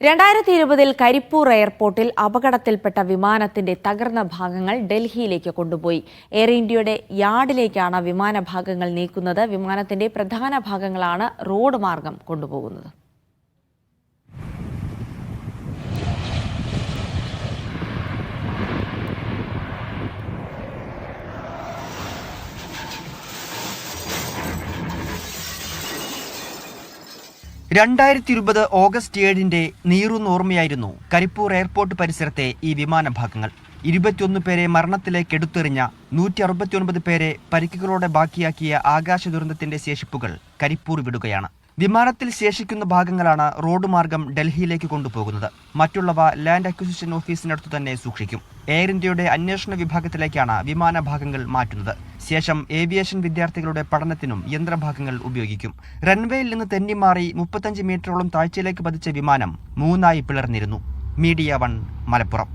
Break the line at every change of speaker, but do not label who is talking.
2020 കരിപ്പൂർ എയർപോർട്ടിൽ അപകടത്തിൽപ്പെട്ട വിമാനത്തിന്റെ തകർന്ന ഭാഗങ്ങൾ ഡൽഹിയിലേക്ക് കൊണ്ടുപോയി. എയർ ഇന്ത്യയുടെ യാർഡിലേക്കാണ് വിമാനഭാഗങ്ങൾ നീക്കുന്നത്. വിമാനത്തിന്റെ പ്രധാന ഭാഗങ്ങളാണ് റോഡ് മാർഗം കൊണ്ടുപോകുന്നത്.
ഓഗസ്റ്റ് 7 നീറുന്നോർമ്മയായിരുന്നു കരിപ്പൂർ എയർപോർട്ട് പരിസരത്തെ ഈ വിമാനഭാഗങ്ങൾ. 21 പേരെ മരണത്തിലേക്ക് എടുത്തെറിഞ്ഞ 169 പേരെ പരിക്കുകളോടെ ബാക്കിയാക്കിയ ആകാശ ദുരന്തത്തിന്റെ ശേഷിപ്പുകൾ കരിപ്പൂർ വിടുകയാണ്. വിമാനത്തിൽ ശേഷിക്കുന്ന ഭാഗങ്ങളാണ് റോഡ് മാർഗം ഡൽഹിയിലേക്ക് കൊണ്ടുപോകുന്നത്. മറ്റുള്ളവ ലാൻഡ് അക്വിസിഷൻ ഓഫീസിനടുത്തു തന്നെ സൂക്ഷിക്കും. എയർ ഇന്ത്യയുടെ അന്വേഷണ വിഭാഗത്തിലേക്കാണ് വിമാനഭാഗങ്ങൾ മാറ്റുന്നത്. ശേഷം ഏവിയേഷൻ വിദ്യാർത്ഥികളുടെ പഠനത്തിനും യന്ത്രഭാഗങ്ങൾ ഉപയോഗിക്കും. റൺവേയിൽ നിന്ന് തെന്നിമാറി 35 മീറ്ററോളം താഴ്ചയിലേക്ക് പതിച്ച വിമാനം 3 പിളർന്നിരുന്നു. മീഡിയ 1 മലപ്പുറം.